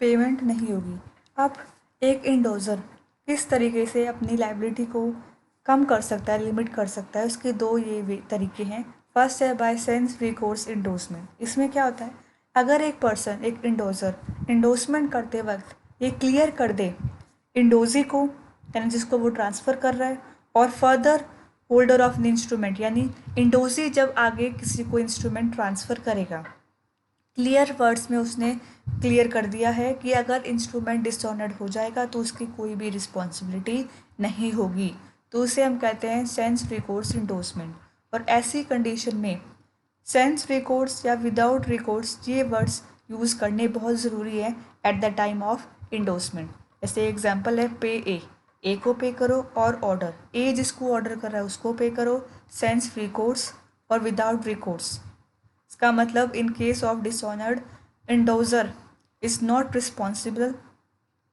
Payment नहीं होगी। अब एक इंडोज़र किस तरीके से अपनी लायबिलिटी को कम कर सकता है, लिमिट कर सकता है, उसके दो ये तरीके हैं। फर्स्ट है बाय सेंस रिकोर्स इंडोर्समेंट। इसमें क्या होता है, अगर एक पर्सन, एक इंडोज़र इंडोर्समेंट करते वक्त ये क्लियर कर दे इंडोजी को, यानी जिसको वो ट्रांसफ़र कर रहा है, और further holder of the instrument, यानी इंडोजी जब आगे किसी को इंस्ट्रूमेंट ट्रांसफ़र करेगा, क्लियर वर्ड्स में उसने क्लियर कर दिया है कि अगर इंस्ट्रूमेंट डिसऑनर्ड हो जाएगा तो उसकी कोई भी रिस्पॉन्सिबिलिटी नहीं होगी, तो उसे हम कहते हैं सेंस रिकोर्स इंडोर्समेंट। और ऐसी कंडीशन में सेंस रिकोर्स या विदाउट रिकोर्स ये वर्ड्स यूज़ करने बहुत ज़रूरी है at the time of endorsement. जैसे एग्जांपल है पे ए को पे करो, और ऑर्डर ए जिसको ऑर्डर कर रहा है उसको पे करो, सेंस रिकोर्स और विदाउट रिकोर्स। इसका मतलब in case of dishonoured endorser is not responsible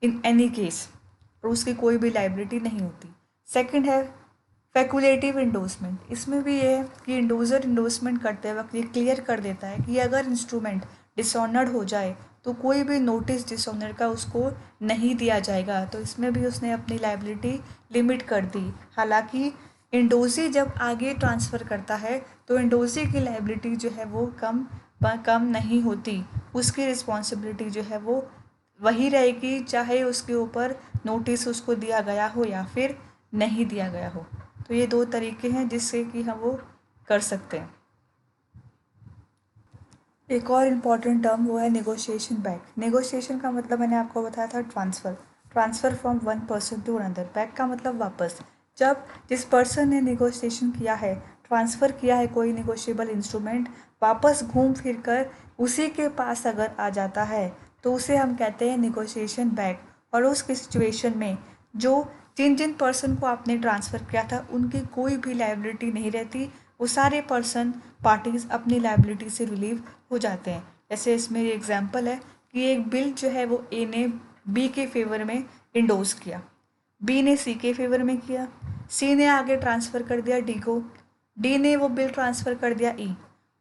in any case, और उसकी कोई भी लाइबिलिटी नहीं होती। सेकंड है फैकुलेटिव इंडोर्समेंट। इसमें भी ये है कि इंडोजर इंडोर्समेंट करते वक्त ये क्लियर कर देता है कि अगर इंस्ट्रूमेंट डिसऑनर्ड हो जाए तो कोई भी नोटिस डिसऑनर का उसको नहीं दिया जाएगा। तो इसमें भी उसने अपनी लाइबिलिटी लिमिट कर दी। हालांकि इंडोजी जब आगे ट्रांसफ़र करता है तो इंडोजी की लाइबिलिटी जो है वो कम नहीं होती, उसकी रिस्पॉन्सिबिलिटी जो है वो वही रहेगी, चाहे उसके ऊपर नोटिस उसको दिया गया हो या फिर नहीं दिया गया हो। तो ये दो तरीके हैं जिससे कि हम वो कर सकते हैं। एक और इम्पॉर्टेंट टर्म वो है नेगोशिएशन बैक। नेगोशिएशन का मतलब मैंने आपको बताया था transfer from one person to another. Back का मतलब वापस। जब जिस पर्सन ने नेगोशिएशन किया है, ट्रांसफ़र किया है कोई नेगोशिएबल इंस्ट्रूमेंट, वापस घूम फिर कर उसी के पास अगर आ जाता है तो उसे हम कहते हैं नेगोशिएशन बैक। और उसकी सिचुएशन में जिन जिन पर्सन को आपने ट्रांसफ़र किया था उनकी कोई भी लायबिलिटी नहीं रहती, वो सारे पर्सन पार्टीज़ अपनी लायबिलिटी से रिलीव हो जाते हैं। जैसे इसमें ये एग्जांपल है कि एक बिल जो है वो ए ने बी के फेवर में इंडोर्स किया, बी ने सी के फेवर में किया, सी ने आगे ट्रांसफ़र कर दिया डी को, डी ने वो बिल ट्रांसफ़र कर दिया ई,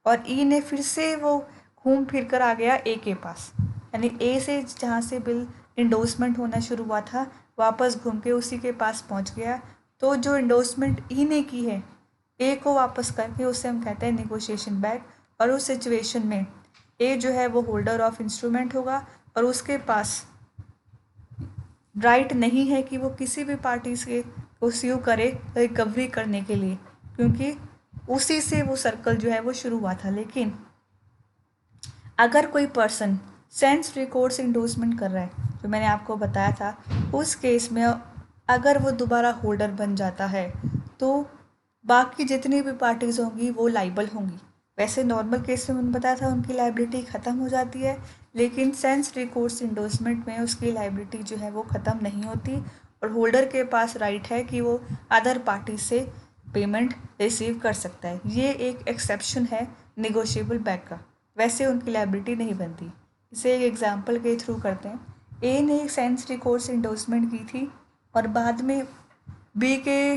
और ई ने फिर से वो घूम फिर कर आ गया ए के पास, यानी ए से जहाँ से बिल इंडोर्समेंट होना शुरू हुआ था वापस घूम के उसी के पास पहुँच गया। तो जो इंडोर्समेंट ई ने की है ए को वापस करके उसे हम कहते हैं नेगोशिएशन बैक। और उस सिचुएशन में ए जो है वो होल्डर ऑफ इंस्ट्रूमेंट होगा और उसके पास राइट नहीं है कि वो किसी भी पार्टी से को स्यू करे रिकवरी करने के लिए, क्योंकि उसी से वो सर्कल जो है वो शुरू हुआ था। लेकिन अगर कोई पर्सन सेंस रिकोर्स इंडोर्समेंट कर रहा है, जो मैंने आपको बताया था, उस केस में अगर वो दोबारा होल्डर बन जाता है तो बाकी जितनी भी पार्टीज़ होंगी वो लाइबल होंगी। वैसे नॉर्मल केस में मैंने बताया था उनकी लाइबिलिटी ख़त्म हो जाती है, लेकिन सेंस रिकोर्स इंडोर्समेंट में उसकी लाइबिलिटी जो है वो ख़त्म नहीं होती और होल्डर के पास राइट है कि वो अदर पार्टी से पेमेंट रिसीव कर सकता है। ये एक एक्सेप्शन है निगोशिएबल बैक का, वैसे उनकी लाइबिलिटी नहीं बनती। इसे एक एग्जांपल के थ्रू करते हैं। ए ने एक सेंस रिकोर्स इंडोर्समेंट की थी और बाद में बी के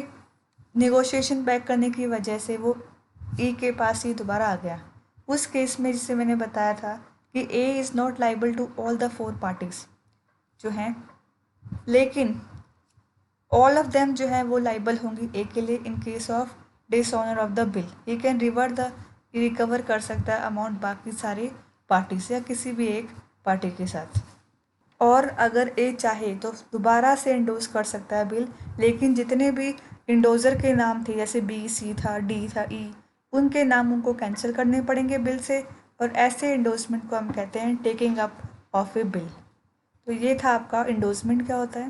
नेगोशिएशन बैक करने की वजह से वो ई के पास ही दोबारा आ गया। उस केस में जिसे मैंने बताया था कि A is not liable to all the four parties जो हैं, लेकिन ऑल ऑफ देम जो है वो लाइबल होंगी ए के लिए इन case of dishonour of the bill. He can recover कर सकता है अमाउंट बाकी सारे पार्टी से या किसी भी एक पार्टी के साथ। और अगर ए चाहे तो दोबारा से इंडोर्स कर सकता है बिल, लेकिन जितने भी इंडोज़र के नाम थे, जैसे बी सी था, डी था, ई, उनके नाम उनको कैंसिल करने पड़ेंगे बिल से, और ऐसे इंडोर्समेंट को हम कहते हैं taking up of A bill. तो ये था आपका इंडोर्समेंट क्या होता है।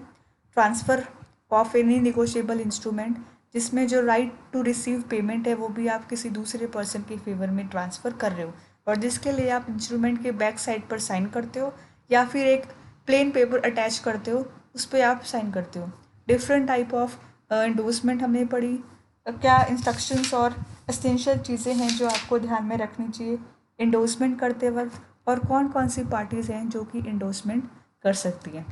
Transfer of any negotiable instrument, जिसमें जो राइट टू रिसीव पेमेंट है वो भी आप किसी दूसरे पर्सन के फेवर में ट्रांसफ़र कर रहे हो, और जिसके लिए आप इंस्ट्रूमेंट के बैक साइड पर साइन करते हो या फिर एक प्लेन पेपर अटैच करते हो, उस पर आप साइन करते हो। डिफरेंट टाइप ऑफ इंडोर्समेंट हमने पढ़ी। क्या इंस्ट्रक्शंस और एसेंशियल चीज़ें हैं जो आपको ध्यान में रखनी चाहिए इंडोर्समेंट करते वक्त, और कौन कौन सी पार्टीज़ हैं जो कि इंडोर्समेंट कर सकती हैं।